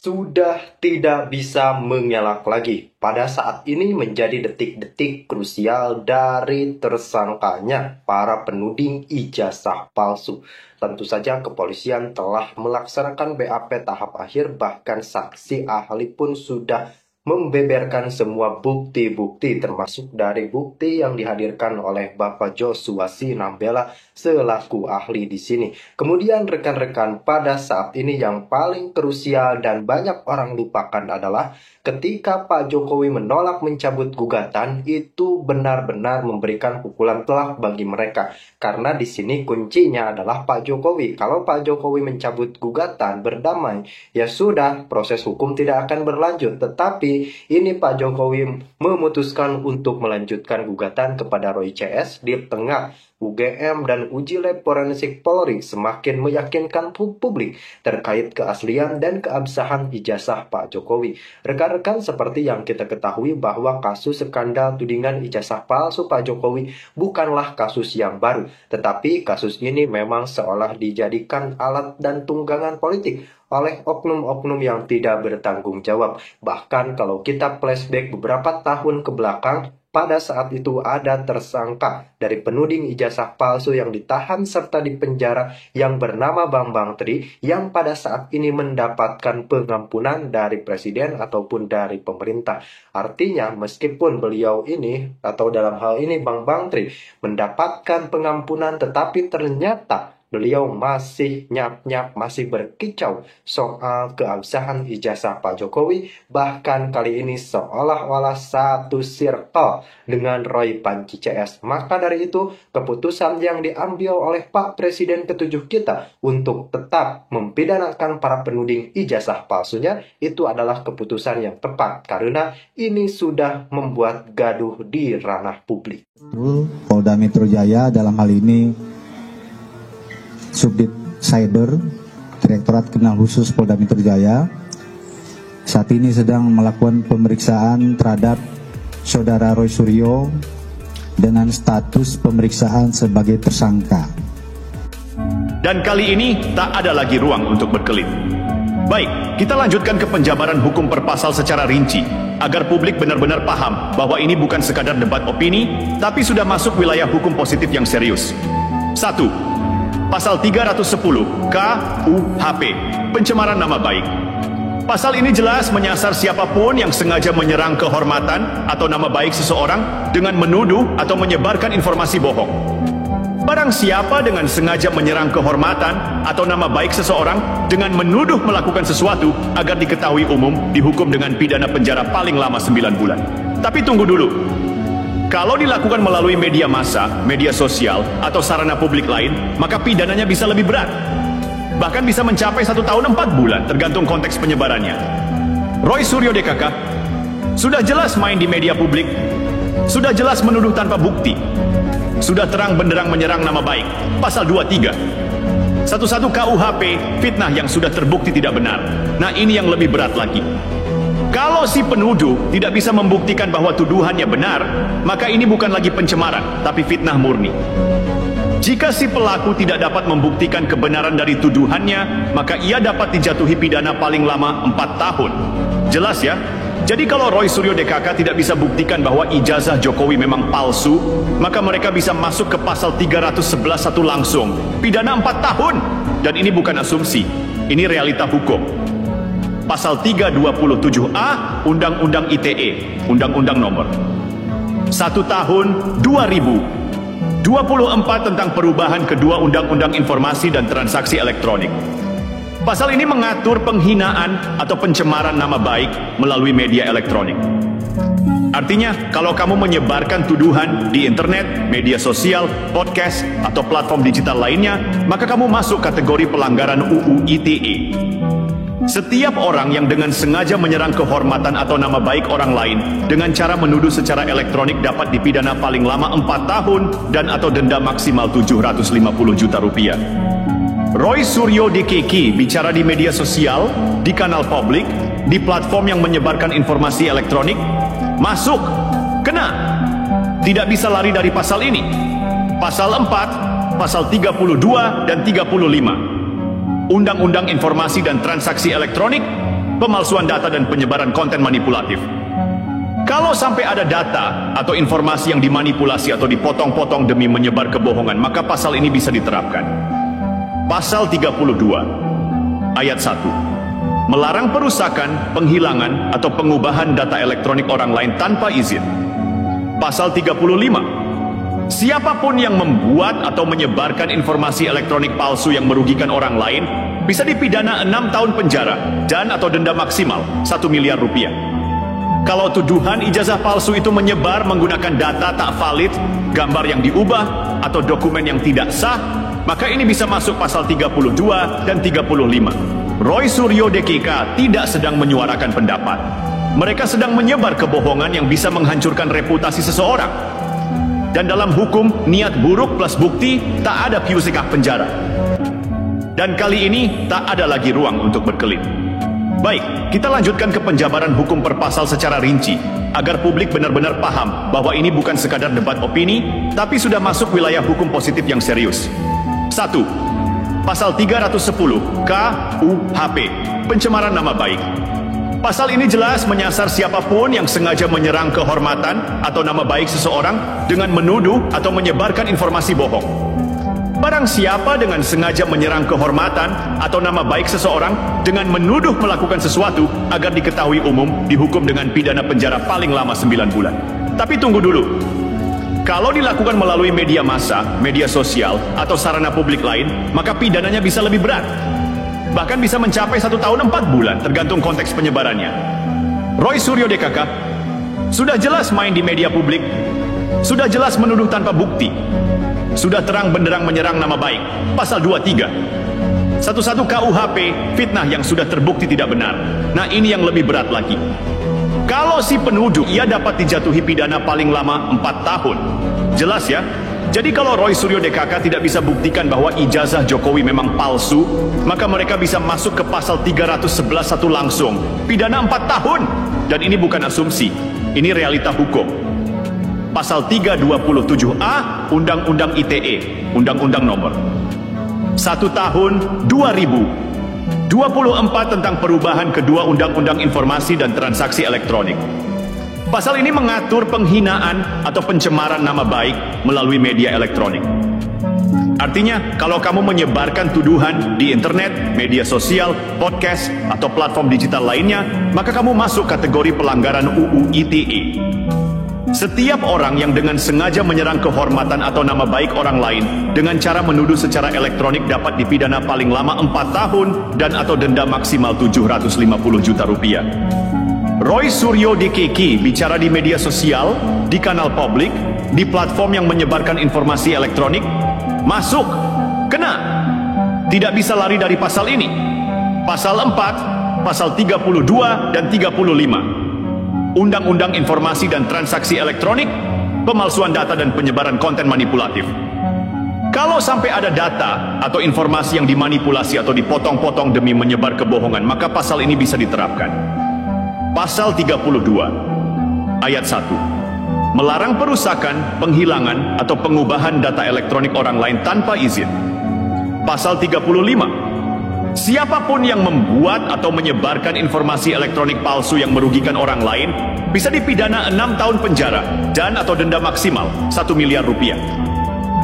Sudah tidak bisa mengelak lagi. Pada saat ini menjadi detik-detik krusial dari tersangkanya para penuding ijazah palsu. Tentu saja kepolisian telah melaksanakan BAP tahap akhir, bahkan saksi ahli pun sudah membeberkan semua bukti-bukti, termasuk dari bukti yang dihadirkan oleh Bapak Joshua Sinambela selaku ahli di sini. Kemudian rekan-rekan, pada saat ini yang paling krusial dan banyak orang lupakan adalah ketika Pak Jokowi menolak mencabut gugatan, itu benar-benar memberikan pukulan telak bagi mereka. Karena di sini kuncinya adalah Pak Jokowi. Kalau Pak Jokowi mencabut gugatan berdamai, ya sudah, proses hukum tidak akan berlanjut. Tetapi ini Pak Jokowi memutuskan untuk melanjutkan gugatan kepada Roy CS di tengah UGM dan uji lab forensik Polri semakin meyakinkan publik terkait keaslian dan keabsahan ijazah Pak Jokowi. Rekan-rekan, seperti yang kita ketahui bahwa kasus skandal tudingan ijazah palsu Pak Jokowi bukanlah kasus yang baru, tetapi kasus ini memang seolah dijadikan alat dan tunggangan politik oleh oknum-oknum yang tidak bertanggung jawab. Bahkan kalau kita flashback beberapa tahun ke belakang, pada saat itu ada tersangka dari penuding ijazah palsu yang ditahan serta dipenjara yang bernama Bambang Tri, yang pada saat ini mendapatkan pengampunan dari presiden ataupun dari pemerintah. Artinya meskipun beliau ini atau dalam hal ini Bambang Tri mendapatkan pengampunan, tetapi ternyata beliau masih nyap-nyap, masih berkicau soal keabsahan ijazah Pak Jokowi. Bahkan kali ini seolah-olah satu circle dengan Roy Panci CS. Maka dari itu, keputusan yang diambil oleh Pak Presiden ke-7 kita untuk tetap mempidanakan para penuding ijazah palsunya, itu adalah keputusan yang tepat. Karena ini sudah membuat gaduh di ranah publik. Polda Metro Jaya dalam hal ini Subdit Cyber, Direktorat Kriminal Khusus Polda Metro Jaya, saat ini sedang melakukan pemeriksaan terhadap Saudara Roy Suryo dengan status pemeriksaan sebagai tersangka. Dan kali ini tak ada lagi ruang untuk berkelit. Baik, kita lanjutkan ke penjabaran hukum per pasal secara rinci, agar publik benar-benar paham bahwa ini bukan sekadar debat opini, tapi sudah masuk wilayah hukum positif yang serius. 1. Pasal 310 KUHP, pencemaran nama baik. Pasal ini jelas menyasar siapapun yang sengaja menyerang kehormatan atau nama baik seseorang dengan menuduh atau menyebarkan informasi bohong. Barang siapa dengan sengaja menyerang kehormatan atau nama baik seseorang dengan menuduh melakukan sesuatu agar diketahui umum, dihukum dengan pidana penjara paling lama 9 bulan. Tapi tunggu dulu. Kalau dilakukan melalui media massa, media sosial, atau sarana publik lain, maka pidananya bisa lebih berat. Bahkan bisa mencapai 1 tahun 4 bulan, tergantung konteks penyebarannya. Roy Suryo DKK sudah jelas main di media publik, sudah jelas menuduh tanpa bukti, sudah terang benderang menyerang nama baik. Pasal 23. 11 KUHP, fitnah yang sudah terbukti tidak benar. Nah, ini yang lebih berat lagi. Kalau si penuduh tidak bisa membuktikan bahwa tuduhannya benar, maka ini bukan lagi pencemaran, tapi fitnah murni. Jika si pelaku tidak dapat membuktikan kebenaran dari tuduhannya, maka ia dapat dijatuhi pidana paling lama 4 tahun. Jelas ya? Jadi kalau Roy Suryo DKK tidak bisa buktikan bahwa ijazah Jokowi memang palsu, maka mereka bisa masuk ke pasal 311 langsung, pidana 4 tahun. Dan ini bukan asumsi, ini realita hukum. Pasal 327A Undang-Undang ITE, Undang-Undang Nomor 1 Tahun 2024 tentang perubahan kedua Undang-Undang Informasi dan Transaksi Elektronik. Pasal ini mengatur penghinaan atau pencemaran nama baik melalui media elektronik. Artinya, kalau kamu menyebarkan tuduhan di internet, media sosial, podcast, atau platform digital lainnya, maka kamu masuk kategori pelanggaran UU ITE. Setiap orang yang dengan sengaja menyerang kehormatan atau nama baik orang lain dengan cara menuduh secara elektronik dapat dipidana paling lama 4 tahun dan atau denda maksimal 750 juta rupiah. Roy Suryo DKK bicara di media sosial, di kanal publik, di platform yang menyebarkan informasi elektronik, masuk, kena. Tidak bisa lari dari pasal ini. Pasal 4, pasal 32 dan 35. Undang-Undang Informasi dan Transaksi Elektronik, pemalsuan data dan penyebaran konten manipulatif. Kalau sampai ada data atau informasi yang dimanipulasi atau dipotong-potong demi menyebar kebohongan, maka pasal ini bisa diterapkan. Pasal 32 ayat 1, melarang perusakan, penghilangan, atau pengubahan data elektronik orang lain tanpa izin. Pasal 35, siapapun yang membuat atau menyebarkan informasi elektronik palsu yang merugikan orang lain bisa dipidana 6 tahun penjara dan atau denda maksimal 1 miliar rupiah. Kalau tuduhan ijazah palsu itu menyebar menggunakan data tak valid, gambar yang diubah, atau dokumen yang tidak sah, maka ini bisa masuk pasal 32 dan 35. Roy Suryo DKK tidak sedang menyuarakan pendapat. Mereka sedang menyebar kebohongan yang bisa menghancurkan reputasi seseorang. Dan dalam hukum, niat buruk plus bukti tak ada piusikah penjara. Dan kali ini tak ada lagi ruang untuk berkelit. Baik, kita lanjutkan ke penjabaran hukum per pasal secara rinci, agar publik benar-benar paham bahwa ini bukan sekadar debat opini, tapi sudah masuk wilayah hukum positif yang serius. 1. Pasal 310 KUHP, pencemaran nama baik. Pasal ini jelas menyasar siapapun yang sengaja menyerang kehormatan atau nama baik seseorang dengan menuduh atau menyebarkan informasi bohong. Barang siapa dengan sengaja menyerang kehormatan atau nama baik seseorang dengan menuduh melakukan sesuatu agar diketahui umum, dihukum dengan pidana penjara paling lama 9 bulan. Tapi tunggu dulu. Kalau dilakukan melalui media massa, media sosial, atau sarana publik lain, maka pidananya bisa lebih berat. Bahkan bisa mencapai 1 tahun 4 bulan, tergantung konteks penyebarannya. Roy Suryo DKK sudah jelas main di media publik, sudah jelas menuduh tanpa bukti, sudah terang benderang menyerang nama baik. Pasal 23 11 KUHP, fitnah yang sudah terbukti tidak benar. Nah, ini yang lebih berat lagi. Kalau si penuduh, ia dapat dijatuhi pidana paling lama 4 tahun. Jelas ya? Jadi kalau Roy Suryo DKK tidak bisa buktikan bahwa ijazah Jokowi memang palsu, maka mereka bisa masuk ke pasal 311 langsung, pidana 4 tahun. Dan ini bukan asumsi, ini realita hukum. Pasal 327A Undang-Undang ITE, Undang-Undang Nomor 1 Tahun 2024 tentang perubahan kedua Undang-Undang Informasi dan Transaksi Elektronik. Pasal ini mengatur penghinaan atau pencemaran nama baik melalui media elektronik. Artinya, kalau kamu menyebarkan tuduhan di internet, media sosial, podcast, atau platform digital lainnya, maka kamu masuk kategori pelanggaran UU ITE. Setiap orang yang dengan sengaja menyerang kehormatan atau nama baik orang lain dengan cara menuduh secara elektronik dapat dipidana paling lama 4 tahun dan atau denda maksimal 750 juta rupiah. Roy Suryo DKK bicara di media sosial, di kanal publik, di platform yang menyebarkan informasi elektronik, masuk, kena. Tidak bisa lari dari pasal ini. Pasal 4, pasal 32 dan 35. Undang-Undang Informasi dan Transaksi Elektronik, pemalsuan data dan penyebaran konten manipulatif. Kalau sampai ada data atau informasi yang dimanipulasi atau dipotong-potong demi menyebar kebohongan, maka pasal ini bisa diterapkan. Pasal 32 ayat 1, melarang perusakan, penghilangan, atau pengubahan data elektronik orang lain tanpa izin. Pasal 35, siapapun yang membuat atau menyebarkan informasi elektronik palsu yang merugikan orang lain bisa dipidana 6 tahun penjara dan atau denda maksimal 1 miliar rupiah.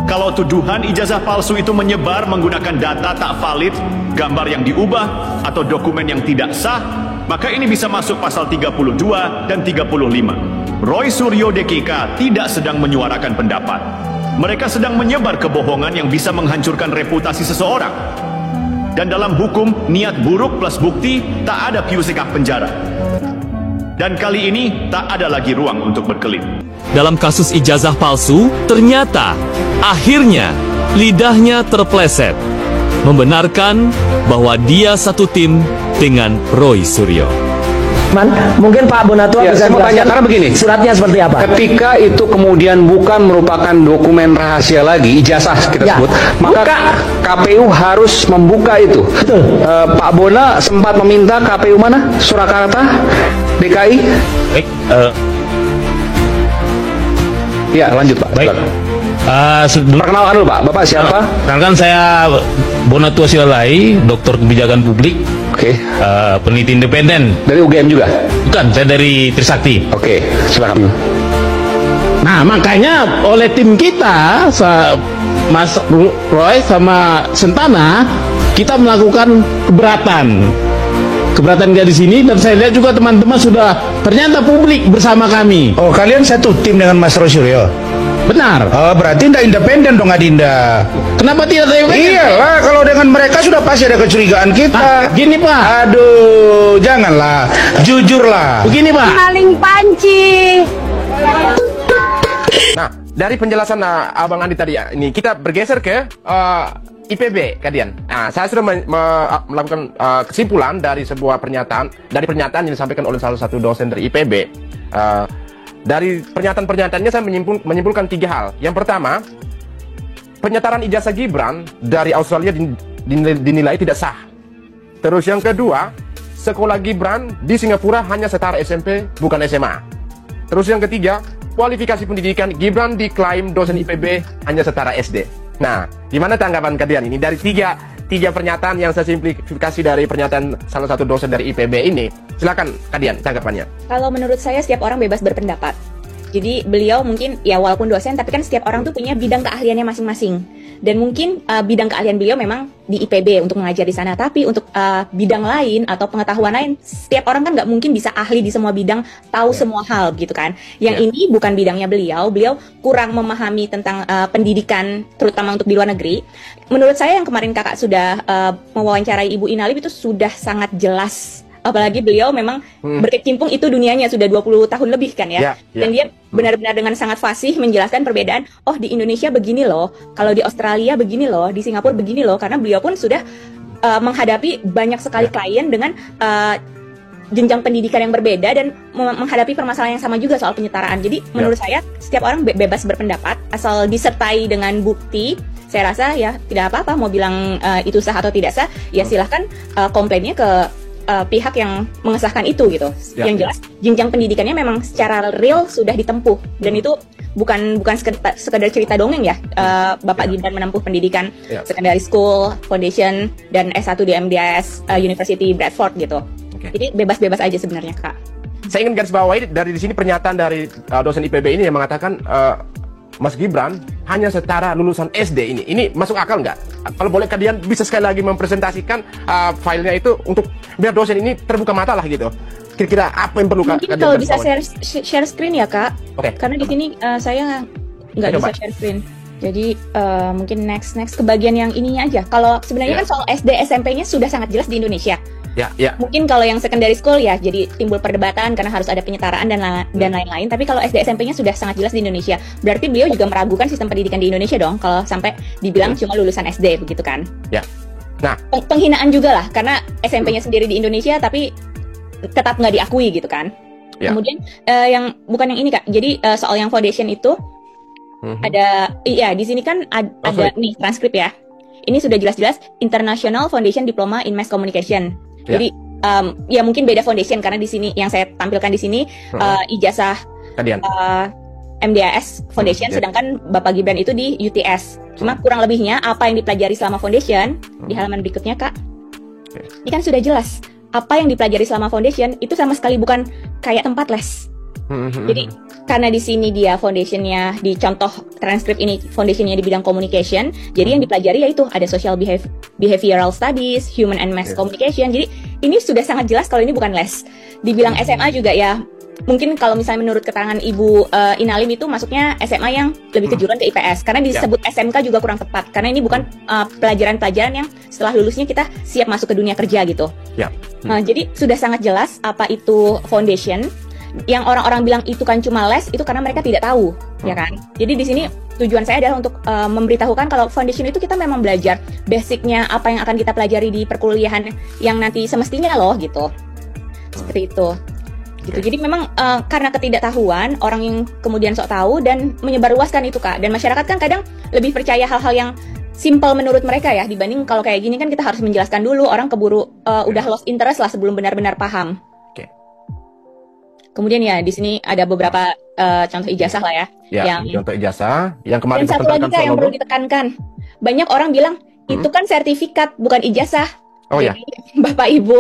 Kalau tuduhan ijazah palsu itu menyebar menggunakan data tak valid, gambar yang diubah, atau dokumen yang tidak sah, maka ini bisa masuk pasal 32 dan 35. Roy Suryo DKK tidak sedang menyuarakan pendapat. Mereka sedang menyebar kebohongan yang bisa menghancurkan reputasi seseorang. Dan dalam hukum, niat buruk plus bukti tak ada piusikah penjara. Dan kali ini tak ada lagi ruang untuk berkelit. Dalam kasus ijazah palsu, ternyata akhirnya lidahnya terpleset, membenarkan bahwa dia satu tim dengan Roy Suryo. Mungkin Pak Bonatua bisa tanya, karena begini, suratnya seperti apa? Ketika itu kemudian bukan merupakan dokumen rahasia lagi, ijazah kita sebut, maka KPU harus membuka itu. Betul. Pak Bona sempat meminta KPU mana? Surakarta, DKI? Baik. Ya, lanjut Pak. Baik. Perkenalkan dulu Pak, Bapak siapa? Perkenalkan saya Bonatua Silalai, Doktor Kebijakan Publik, Oke. Peneliti independen. Dari UGM juga? Bukan, saya dari Trisakti. Oke, silakan. Nah, makanya oleh tim kita, Mas Roy sama Sentana, kita melakukan keberatan. Keberatan dia di sini, dan saya lihat juga teman-teman sudah ternyata publik bersama kami. Oh, kalian satu tim dengan Mas Roy Suryo? Benar. Oh, berarti tidak independen dong, Adinda. Kenapa tidak independen? Iyalah, kalau dengan mereka sudah pasti ada kecurigaan kita. Gini Pak. Aduh, janganlah. Jujurlah. Begini Pak. Maling panci. Nah, dari penjelasan Abang Andi tadi ini kita bergeser ke IPB kalian. Nah, saya sudah melakukan kesimpulan dari sebuah pernyataan yang disampaikan oleh salah satu dosen dari IPB. Dari pernyataan-pernyataannya saya menyimpulkan 3 hal. Yang pertama, penyetaraan ijazah Gibran dari Australia dinilai tidak sah. Terus yang kedua, sekolah Gibran di Singapura hanya setara SMP bukan SMA. Terus yang ketiga, kualifikasi pendidikan Gibran diklaim dosen IPB hanya setara SD. Nah, gimana tanggapan kalian ini dari tiga pernyataan yang saya simplifikasi dari pernyataan salah satu dosen dari IPB ini? Silakan kalian tanggapannya. Kalau menurut saya setiap orang bebas berpendapat. Jadi beliau mungkin ya walaupun dosen tapi kan setiap orang tuh punya bidang keahliannya masing-masing. Dan mungkin bidang keahlian beliau memang di IPB untuk mengajar di sana. Tapi untuk bidang lain atau pengetahuan lain, setiap orang kan nggak mungkin bisa ahli di semua bidang, tahu semua hal gitu kan. Yang ini bukan bidangnya beliau kurang memahami tentang pendidikan terutama untuk di luar negeri. Menurut saya yang kemarin kakak sudah mewawancarai Ibu Inalim itu sudah sangat jelas. Apalagi beliau memang berkecimpung itu dunianya sudah 20 tahun lebih kan ya. Dan dia benar-benar dengan sangat fasih menjelaskan perbedaan. Oh, di Indonesia begini loh, kalau di Australia begini loh, di Singapura begini loh. Karena beliau pun sudah menghadapi banyak sekali klien dengan jenjang pendidikan yang berbeda dan menghadapi permasalahan yang sama juga soal penyetaraan. Jadi menurut saya setiap orang bebas berpendapat asal disertai dengan bukti. Saya rasa ya tidak apa-apa mau bilang itu sah atau tidak sah, ya silahkan komplainnya ke pihak yang mengesahkan itu gitu. Yang jelas jenjang pendidikannya memang secara real sudah ditempuh dan itu bukan sekedar cerita dongeng ya. Bapak Gibran menempuh pendidikan secondary school, foundation dan S1 di MDIS University Bradford gitu. Jadi bebas-bebas aja sebenarnya Kak. Saya ingin garis bawahi dari sini pernyataan dari dosen IPB ini yang mengatakan Mas Gibran hanya setara lulusan SD ini. Ini masuk akal nggak? Kalau boleh kalian bisa sekali lagi mempresentasikan filenya itu untuk biar dosen ini terbuka mata lah gitu. Kira-kira apa yang perlu mungkin kalian kalau bisa share screen ya Kak. Karena di sini saya nggak bisa share screen. Jadi mungkin next ke bagian yang ininya aja. Kalau sebenarnya kan soal SD SMP-nya sudah sangat jelas di Indonesia. Mungkin kalau yang secondary school ya jadi timbul perdebatan karena harus ada penyetaraan dan lain-lain. Tapi kalau SD SMP-nya sudah sangat jelas di Indonesia. Berarti beliau juga meragukan sistem pendidikan di Indonesia dong kalau sampai dibilang cuma lulusan SD begitu kan. Nah, penghinaan juga lah karena SMP-nya sendiri di Indonesia tapi tetap nggak diakui gitu kan. Kemudian yang bukan yang ini Kak. Jadi soal yang foundation itu ada di sini kan ada nih transkrip ya. Ini sudah jelas-jelas International Foundation Diploma in Mass Communication. Jadi ya mungkin beda foundation karena di sini yang saya tampilkan di sini ijazah MDIS Foundation, sedangkan Bapak Gibran itu di UTS. Cuma kurang lebihnya apa yang dipelajari selama foundation di halaman berikutnya Kak. Ini kan sudah jelas apa yang dipelajari selama foundation itu sama sekali bukan kayak tempat les. Jadi karena di sini dia foundationnya di contoh transkrip ini foundationnya di bidang communication, jadi yang dipelajari yaitu ada social behavioral studies, human and mass communication. Jadi ini sudah sangat jelas kalau ini bukan les. Dibilang SMA juga ya mungkin kalau misalnya menurut keterangan Ibu Inalim itu masuknya SMA yang lebih kejuruan ke IPS karena disebut SMK juga kurang tepat karena ini bukan pelajaran-pelajaran yang setelah lulusnya kita siap masuk ke dunia kerja gitu. Jadi sudah sangat jelas apa itu foundation. Yang orang-orang bilang itu kan cuma les itu karena mereka tidak tahu, ya kan? Jadi di sini tujuan saya adalah untuk memberitahukan kalau foundation itu kita memang belajar basicnya apa yang akan kita pelajari di perkuliahan yang nanti semestinya loh gitu. Seperti itu. Gitu. Jadi memang karena ketidaktahuan orang yang kemudian sok tahu dan menyebarluaskan itu Kak. Dan masyarakat kan kadang lebih percaya hal-hal yang simple menurut mereka ya dibanding kalau kayak gini kan kita harus menjelaskan dulu orang keburu udah lost interest lah sebelum benar-benar paham. Kemudian ya di sini ada beberapa contoh ijazah lah ya. Yang contoh ijazah yang kemarin dan satu lagi Kak yang perlu ditekankan. Banyak orang bilang itu kan sertifikat bukan ijazah. Oh ya. Jadi Bapak Ibu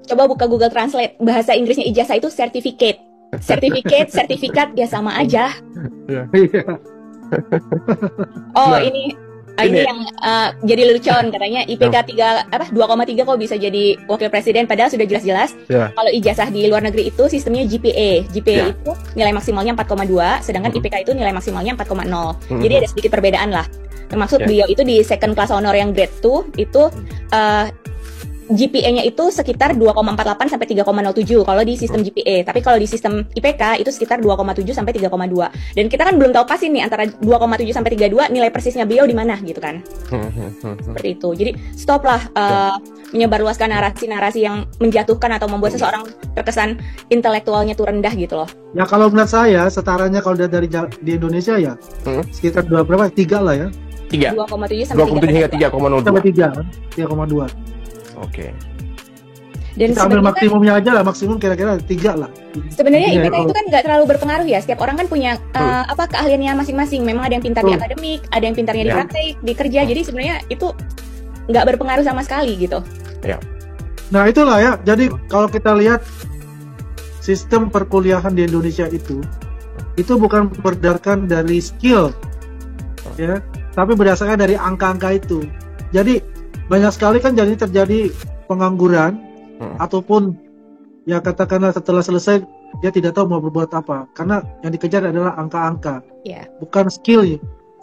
coba buka Google Translate, bahasa Inggrisnya ijazah itu certificate. Sertifikat ya sama aja. Oh, Nah, ini ini yang jadi lelucon katanya IPK 2,3 kok bisa jadi wakil presiden, padahal sudah jelas-jelas ya. kalau ijazah di luar negeri itu sistemnya GPA. GPA Ya. itu nilai maksimalnya 4,2, sedangkan IPK itu nilai maksimalnya 4,0. Jadi ada sedikit perbedaan lah. Termasuk Ya. beliau itu di second class honor yang grade 2 itu GPA-nya itu sekitar 2,48 sampai 3,07 kalau di sistem GPA. Tapi kalau di sistem IPK itu sekitar 2,7 sampai 3,2. Dan kita kan belum tahu pasti nih antara 2,7 sampai 3,2 nilai persisnya beliau di mana gitu kan. Seperti itu. Jadi stoplah menyebarluaskan narasi-narasi yang menjatuhkan atau membuat seseorang terkesan intelektualnya tuh rendah gitu loh. Ya kalau menurut saya setaranya kalau dari di Indonesia ya sekitar 3 lah ya. 2,7 sampai 2,7 hingga 3,02. Sampai 3,2. Oke. Dan kita ambil sebenarnya maksimumnya aja lah, maksimum kira-kira 3 lah. sebenarnya Iya, IPK kalau- itu kan nggak terlalu berpengaruh ya. Setiap orang kan punya keahliannya masing-masing. Memang ada yang pintar di akademik, ada yang pintarnya di Ya. praktek, di kerja. Jadi sebenarnya itu nggak berpengaruh sama sekali gitu. Ya. Nah itulah ya, jadi kalau kita lihat sistem perkuliahan di Indonesia itu bukan berdasarkan dari skill ya, tapi berdasarkan dari angka-angka itu. Jadi banyak sekali kan jadi terjadi pengangguran ataupun ya katakanlah setelah selesai dia tidak tahu mau berbuat apa karena yang dikejar adalah angka-angka, bukan skill,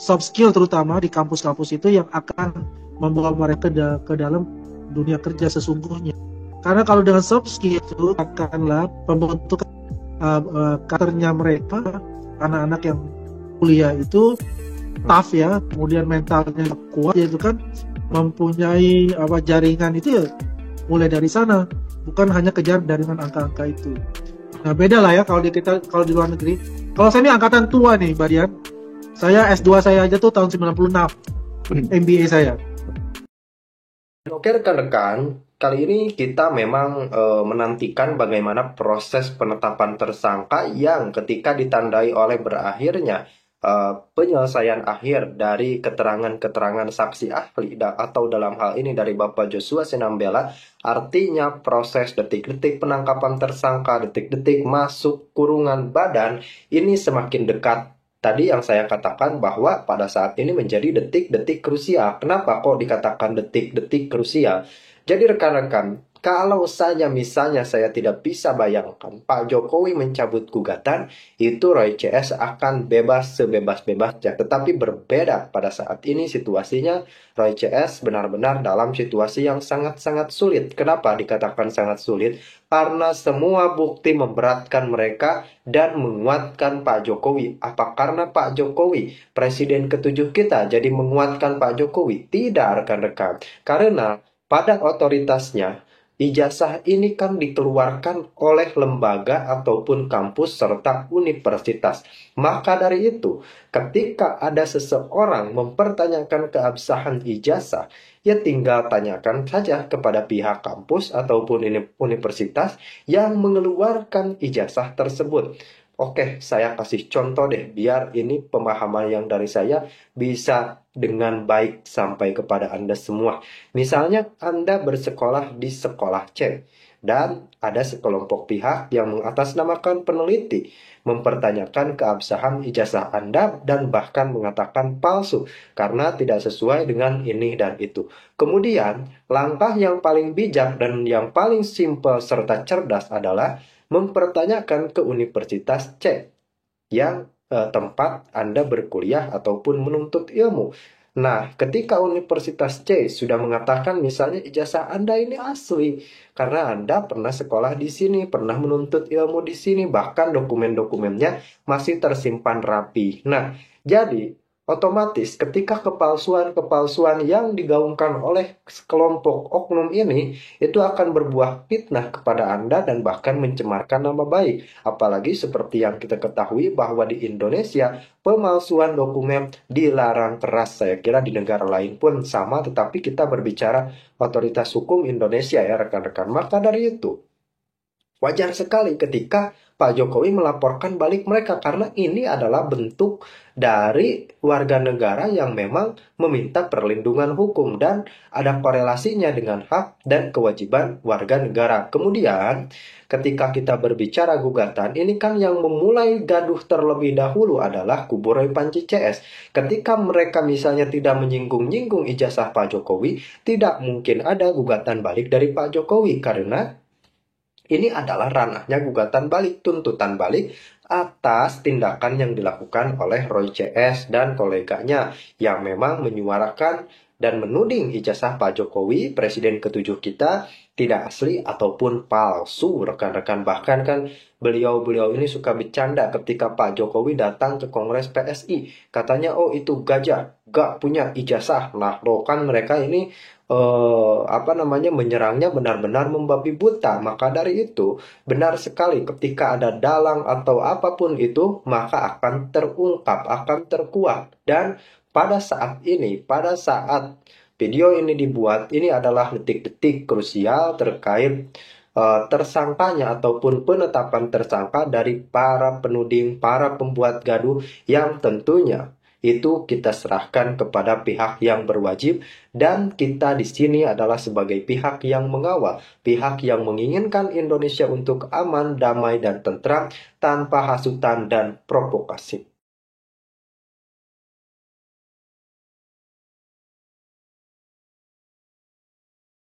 soft skill terutama di kampus-kampus itu yang akan membawa mereka ke dalam dunia kerja sesungguhnya. Karena kalau dengan soft skill itu akanlah pembentukan karakternya mereka, anak-anak yang kuliah itu tough ya, kemudian mentalnya kuat, yaitu kan mempunyai jaringan itu ya mulai dari sana, bukan hanya kejar jaringan angka-angka itu. Nah beda lah ya kalau di luar negeri. Kalau saya ini angkatan tua nih Mbak Dian, saya S2 saya aja tuh tahun 96 MBA saya. Oke rekan-rekan, kali ini kita memang menantikan bagaimana proses penetapan tersangka yang ketika ditandai oleh berakhirnya penyelesaian akhir dari keterangan-keterangan saksi ahli atau dalam hal ini dari Bapak Joshua Sinambela, artinya proses detik-detik penangkapan tersangka, detik-detik masuk kurungan badan ini semakin dekat. Tadi yang saya katakan bahwa pada saat ini menjadi detik-detik krusial. Kenapa kok dikatakan detik-detik krusial? Jadi rekan-rekan, kalau saja misalnya saya tidak bisa bayangkan Pak Jokowi mencabut gugatan, itu Roy CS akan bebas sebebas-bebasnya. Tetapi berbeda pada saat ini situasinya, Roy CS benar-benar dalam situasi yang sangat-sangat sulit. Kenapa dikatakan sangat sulit? Karena semua bukti memberatkan mereka dan menguatkan Pak Jokowi. Apa karena Pak Jokowi, presiden ke-7 kita, jadi menguatkan Pak Jokowi? Tidak rekan-rekan. Karena pada otoritasnya, ijazah ini kan dikeluarkan oleh lembaga ataupun kampus serta universitas. Maka dari itu, ketika ada seseorang mempertanyakan keabsahan ijazah, ya tinggal tanyakan saja kepada pihak kampus ataupun universitas yang mengeluarkan ijazah tersebut. Oke, saya kasih contoh deh, biar ini pemahaman yang dari saya bisa dengan baik sampai kepada Anda semua. Misalnya Anda bersekolah di sekolah C, dan ada sekelompok pihak yang mengatasnamakan peneliti, mempertanyakan keabsahan ijazah Anda dan bahkan mengatakan palsu karena tidak sesuai dengan ini dan itu. Kemudian, langkah yang paling bijak dan yang paling simpel serta cerdas adalah mempertanyakan ke Universitas C yang tempat Anda berkuliah ataupun menuntut ilmu. Nah, ketika Universitas C sudah mengatakan misalnya ijazah Anda ini asli karena Anda pernah sekolah di sini, pernah menuntut ilmu di sini, bahkan dokumen-dokumennya masih tersimpan rapi. Nah, jadi otomatis ketika kepalsuan-kepalsuan yang digaungkan oleh kelompok oknum ini itu akan berbuah fitnah kepada Anda dan bahkan mencemarkan nama baik. Apalagi seperti yang kita ketahui bahwa di Indonesia pemalsuan dokumen dilarang keras. Saya kira di negara lain pun sama, tetapi kita berbicara otoritas hukum Indonesia ya rekan-rekan. Maka dari itu, Wajar sekali ketika Pak Jokowi melaporkan balik mereka karena ini adalah bentuk dari warga negara yang memang meminta perlindungan hukum dan ada korelasinya dengan hak dan kewajiban warga negara. Kemudian ketika kita berbicara gugatan, ini kan yang memulai gaduh terlebih dahulu adalah kubu Roy Panji CS. Ketika mereka misalnya tidak menyinggung-nyinggung ijazah Pak Jokowi, tidak mungkin ada gugatan balik dari Pak Jokowi karena ini adalah ranahnya gugatan balik, tuntutan balik atas tindakan yang dilakukan oleh Roy CS dan koleganya yang memang menyuarakan dan menuding ijazah Pak Jokowi, Presiden ke-7 kita, tidak asli ataupun palsu, rekan-rekan. Bahkan kan beliau-beliau ini suka bercanda ketika Pak Jokowi datang ke Kongres PSI. Katanya, oh itu gajah, gak punya ijazah. Nah, loh kan mereka ini menyerangnya benar-benar membabi buta. Maka dari itu benar sekali ketika ada dalang atau apapun itu maka akan terungkap, akan terkuak. Dan pada saat ini, pada saat video ini dibuat, ini adalah detik-detik krusial terkait tersangkanya ataupun penetapan tersangka dari para penuding, para pembuat gaduh yang tentunya itu kita serahkan kepada pihak yang berwajib dan kita di sini adalah sebagai pihak yang mengawal, pihak yang menginginkan Indonesia untuk aman, damai dan tentram tanpa hasutan dan provokasi.